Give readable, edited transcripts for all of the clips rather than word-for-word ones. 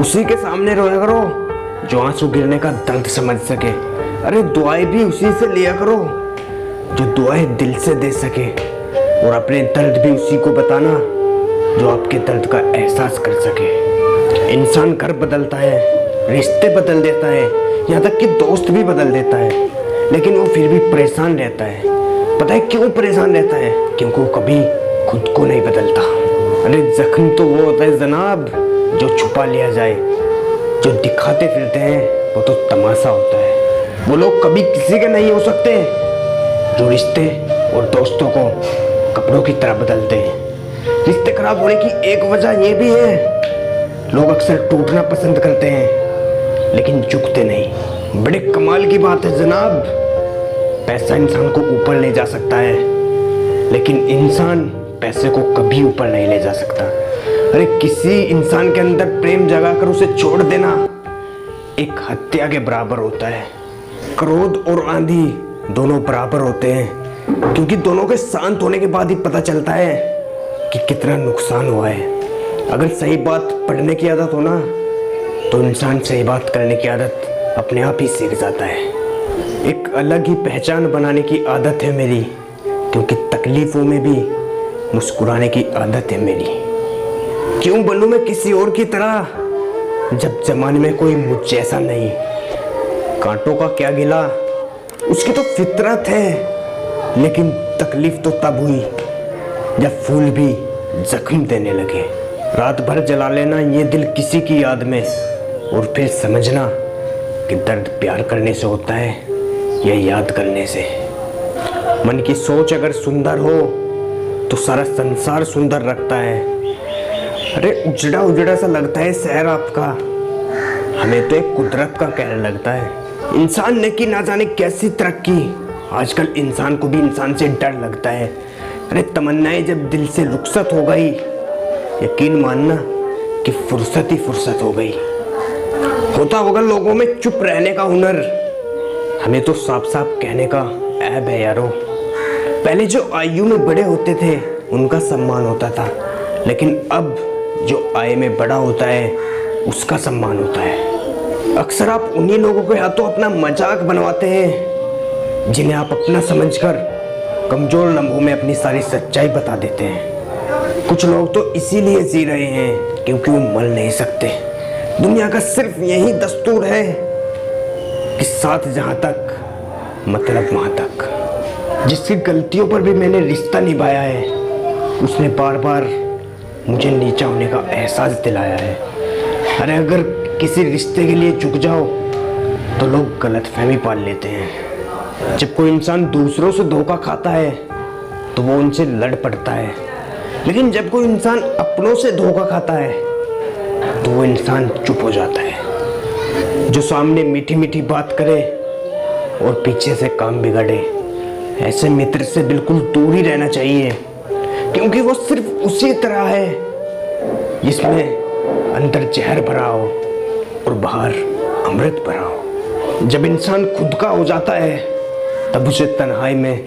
उसी के सामने रोया करो जो आंसू गिरने का दर्द समझ सके। अरे दुआएं भी उसी से लिया करो जो दुआएं दिल से दे सके, और अपने दर्द भी उसी को बताना जो आपके दर्द का एहसास कर सके। इंसान घर बदलता है, रिश्ते बदल देता है, यहाँ तक कि दोस्त भी बदल देता है, लेकिन वो फिर भी परेशान रहता है। पता है क्यों परेशान रहता है? क्योंकि वो कभी खुद को नहीं बदलता। अरे जख्म तो वो होता है जनाब जो छुपा लिया जाए, जो दिखाते फिरते हैं वो तो तमाशा होता है। वो लोग कभी किसी के नहीं हो सकते जो रिश्ते और दोस्तों को कपड़ों की तरह बदलते हैं। रिश्ते खराब होने की एक वजह ये भी है, लोग अक्सर टूटना पसंद करते हैं लेकिन झुकते नहीं। बड़े कमाल की बात है जनाब, पैसा इंसान को ऊपर ले जा सकता है लेकिन इंसान पैसे को कभी ऊपर नहीं ले जा सकता। अरे किसी इंसान के अंदर प्रेम जगाकर उसे छोड़ देना एक हत्या के बराबर होता है। क्रोध और आंधी दोनों बराबर होते हैं, क्योंकि दोनों के शांत होने के बाद ही पता चलता है कि कितना नुकसान हुआ है। अगर सही बात पढ़ने की आदत हो ना तो इंसान सही बात करने की आदत अपने आप ही सीख जाता है। एक अलग ही पहचान बनाने की आदत है मेरी, क्योंकि तकलीफों में भी मुस्कुराने की आदत है मेरी। क्यों बनूं मैं किसी और की तरह जब जमाने में कोई मुझ जैसा नहीं। कांटों का क्या गिला, उसकी तो फितरत है, लेकिन तकलीफ तो तब हुई जब फूल भी जख्म देने लगे। रात भर जला लेना ये दिल किसी की याद में, और फिर समझना कि दर्द प्यार करने से होता है या याद करने से। मन की सोच अगर सुंदर हो तो सारा संसार सुंदर लगता है। अरे उजड़ा उजड़ा सा लगता है शहर आपका, हमें तो एक कुदरत का कहर लगता है। इंसान ने की ना जाने कैसी तरक्की, आजकल इंसान को भी इंसान से डर लगता है। अरे तमन्नाएं जब दिल से रुखसत हो गई, यकीन मानना कि फुर्सत ही फुर्सत हो गई। होता होगा लोगों में चुप रहने का हुनर, हमें तो साफ साफ कहने का ऐब है यारो। पहले जो आयु में बड़े होते थे उनका सम्मान होता था, लेकिन अब जो आय में बड़ा होता है उसका सम्मान होता है। अक्सर आप उन्हीं लोगों के हाथों अपना मजाक बनवाते हैं जिन्हें आप अपना समझकर कमजोर लम्हों में अपनी सारी सच्चाई बता देते हैं। कुछ लोग तो इसीलिए जी रहे हैं क्योंकि वो मर नहीं सकते। दुनिया का सिर्फ यही दस्तूर है कि साथ जहां तक मतलब वहां तक। जिसकी गलतियों पर भी मैंने रिश्ता निभाया है उसने बार बार मुझे नीचा होने का एहसास दिलाया है। अरे अगर किसी रिश्ते के लिए झुक जाओ तो लोग गलतफहमी पाल लेते हैं। जब कोई इंसान दूसरों से धोखा खाता है तो वो उनसे लड़ पड़ता है, लेकिन जब कोई इंसान अपनों से धोखा खाता है तो वो इंसान चुप हो जाता है। जो सामने मीठी मीठी बात करे और पीछे से काम बिगाड़े, ऐसे मित्र से बिल्कुल दूर ही रहना चाहिए, क्योंकि वो सिर्फ उसी तरह है जिसमें अंदर जहर भरा हो और बाहर अमृत भरा हो। जब इंसान खुद का हो जाता है तब उसे तन्हाई में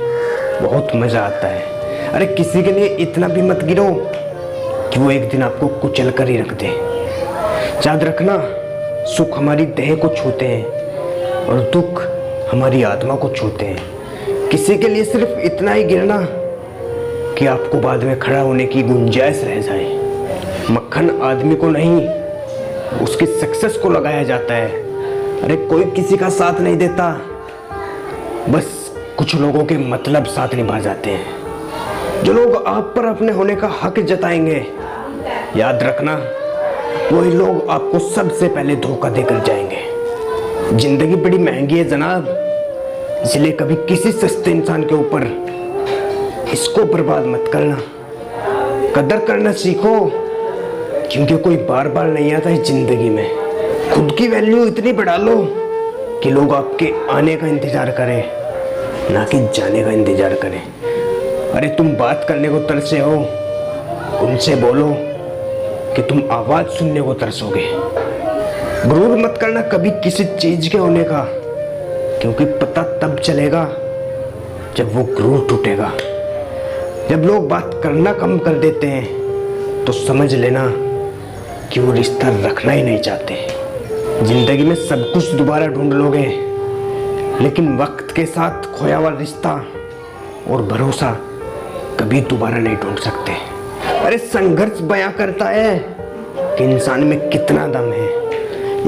बहुत मजा आता है। अरे किसी के लिए इतना भी मत गिरो कि वो एक दिन आपको कुचल कर ही रख दे। याद रखना, सुख हमारी देह को छूते हैं और दुख हमारी आत्मा को छूते हैं। किसी के लिए सिर्फ इतना ही गिरना कि आपको बाद में खड़ा होने की गुंजाइश रह जाए। मक्खन आदमी को नहीं उसकी सक्सेस को लगाया जाता है। अरे कोई किसी का साथ नहीं देता, बस कुछ लोगों के मतलब साथ निभा जाते हैं। जो लोग आप पर अपने होने का हक जताएंगे, याद रखना वही लोग आपको सबसे पहले धोखा देकर जाएंगे। जिंदगी बड़ी महंगी है जनाब, इसलिए कभी किसी सस्ते इंसान के ऊपर इसको बर्बाद मत करना। कदर करना सीखो, क्योंकि कोई बार बार नहीं आता है जिंदगी में। खुद की वैल्यू इतनी बढ़ा लो कि लोग आपके आने का इंतजार करें, ना कि जाने का इंतजार करें। अरे तुम बात करने को तरसे हो, उनसे बोलो कि तुम आवाज सुनने को तरसोगे। गुरूर मत करना कभी किसी चीज के होने का, क्योंकि पता तब चलेगा जब वो गुरूर टूटेगा। जब लोग बात करना कम कर देते हैं तो समझ लेना कि वो रिश्ता रखना ही नहीं चाहते। जिंदगी में सब कुछ दोबारा ढूंढ लोगे, लेकिन वक्त के साथ खोया हुआ रिश्ता और भरोसा कभी दोबारा नहीं ढूंढ सकते। अरे संघर्ष बयां करता है कि इंसान में कितना दम है।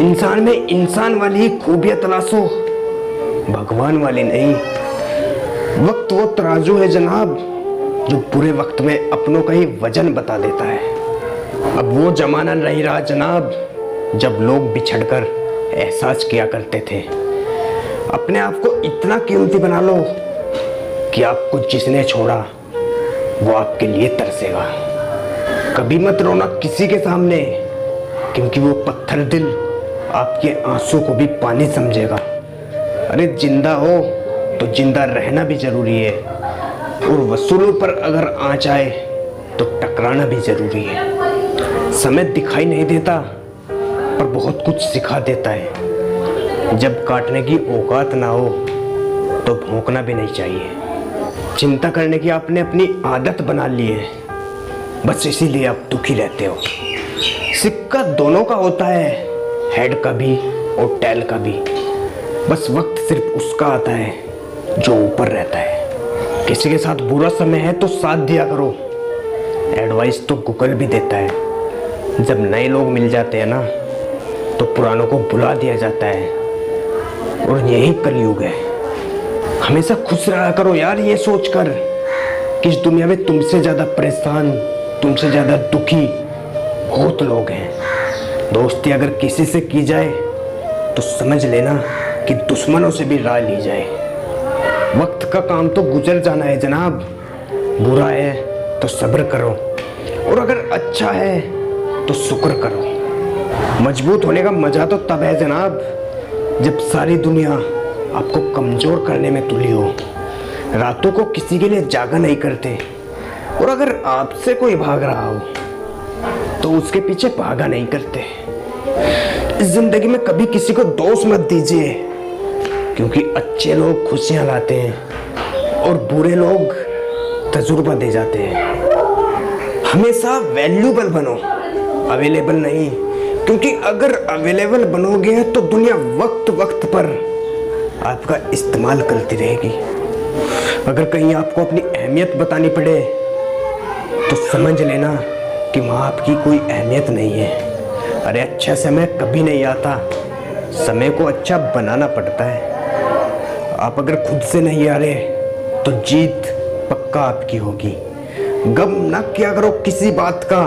इंसान में इंसान वाली ही खूबियां तलाशो, भगवान वाली नहीं। वक्त वो तराजू है जनाब जो बुरे वक्त में अपनों का ही वजन बता देता है। अब वो जमाना नहीं रहा जनाब जब लोग बिछड़कर एहसास किया करते थे। अपने आप को इतना कीमती बना लो कि आपको जिसने छोड़ा वो आपके लिए तरसेगा। कभी मत रोना किसी के सामने, क्योंकि वो पत्थर दिल आपके आंसू को भी पानी समझेगा। अरे जिंदा हो तो जिंदा रहना भी जरूरी है, और वसूलों पर अगर आँच आए तो टकराना भी जरूरी है। समय दिखाई नहीं देता पर बहुत कुछ सिखा देता है। जब काटने की औकात ना हो तो भौंकना भी नहीं चाहिए। चिंता करने की आपने अपनी आदत बना ली है, बस इसीलिए आप दुखी रहते हो। सिक्का दोनों का होता है, हेड का भी और टेल का भी। बस वक्त सिर्फ उसका आता है जो ऊपर रहता है। किसी के साथ बुरा समय है तो साथ दिया करो। एडवाइस तो गूगल भी देता है। जब नए लोग मिल जाते हैं ना तो पुरानों को बुला दिया जाता है, और यही कलयुग है। हमेशा खुश रहा करो यार, ये सोचकर कि इस दुनिया में तुमसे ज़्यादा परेशान, तुमसे ज़्यादा दुखी बहुत लोग हैं। दोस्ती अगर किसी से की जाए तो समझ लेना कि दुश्मनों से भी राह ली जाए। वक्त का काम तो गुजर जाना है जनाब। बुरा है तो सब्र करो, और अगर अच्छा है तो शुक्र करो। मजबूत होने का मजा तो तब है जनाब जब सारी दुनिया आपको कमजोर करने में तुली हो। रातों को किसी के लिए जागा नहीं करते, और अगर आपसे कोई भाग रहा हो तो उसके पीछे भागा नहीं करते। इस जिंदगी में कभी किसी को दोष मत दीजिए, क्योंकि अच्छे लोग खुशियां लाते हैं और बुरे लोग तजुर्बा दे जाते हैं। हमेशा वैल्यूबल बनो, अवेलेबल नहीं, क्योंकि अगर अवेलेबल बनोगे तो दुनिया वक्त वक्त पर आपका इस्तेमाल करती रहेगी। अगर कहीं आपको अपनी अहमियत बतानी पड़े तो समझ लेना कि वहाँ आपकी कोई अहमियत नहीं है। अरे अच्छा समय कभी नहीं आता, समय को अच्छा बनाना पड़ता है। आप अगर खुद से नहीं आ रहे तो जीत पक्का आपकी होगी। गम ना किया करो किसी बात का,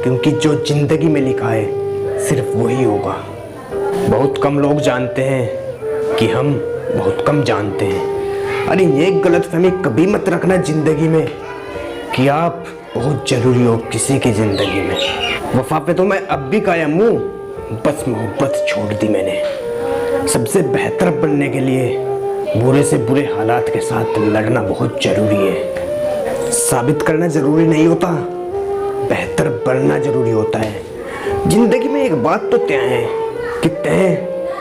क्योंकि जो जिंदगी में लिखा है सिर्फ वही होगा। बहुत कम लोग जानते हैं कि हम बहुत कम जानते हैं। अरे ये गलतफहमी कभी मत रखना जिंदगी में कि आप बहुत जरूरी हो किसी की जिंदगी में। वफा पे तो मैं अब भी कायम हूँ, बस मोहब्बत छोड़ दी मैंने। सबसे बेहतर बनने के लिए बुरे से बुरे हालात के साथ लड़ना बहुत जरूरी है। साबित करना जरूरी नहीं होता, बेहतर बनना जरूरी होता है। जिंदगी में एक बात तो तय है कि तय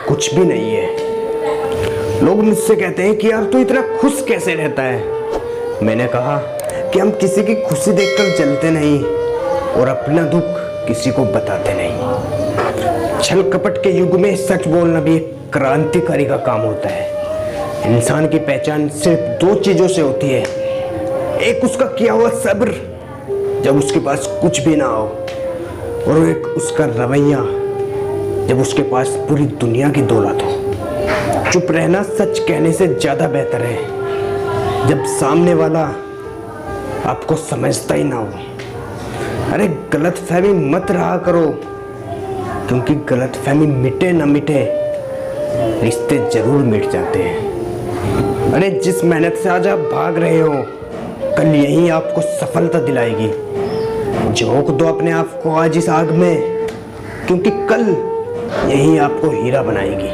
कुछ भी नहीं है। लोग मुझसे कहते हैं कि यार तू इतना खुश कैसे रहता है। मैंने कहा कि हम किसी की खुशी देखकर जलते नहीं और अपना दुख किसी को बताते नहीं। छल कपट के युग में सच बोलना भी एक क्रांतिकारी का काम होता है। इंसान की पहचान सिर्फ दो चीजों से होती है, एक उसका किया हुआ सब्र जब उसके पास कुछ भी ना हो, और एक उसका रवैया जब उसके पास पूरी दुनिया की दौलत हो। चुप रहना सच कहने से ज्यादा बेहतर है जब सामने वाला आपको समझता ही ना हो। अरे गलतफहमी मत रहा करो, क्योंकि गलतफहमी मिटे न मिटे रिश्ते जरूर मिट जाते हैं। अरे जिस मेहनत से आज आप भाग रहे हो कल यही आपको सफलता दिलाएगी। झोंक दो अपने आप को आज इस आग में, क्योंकि कल यही आपको हीरा बनाएगी।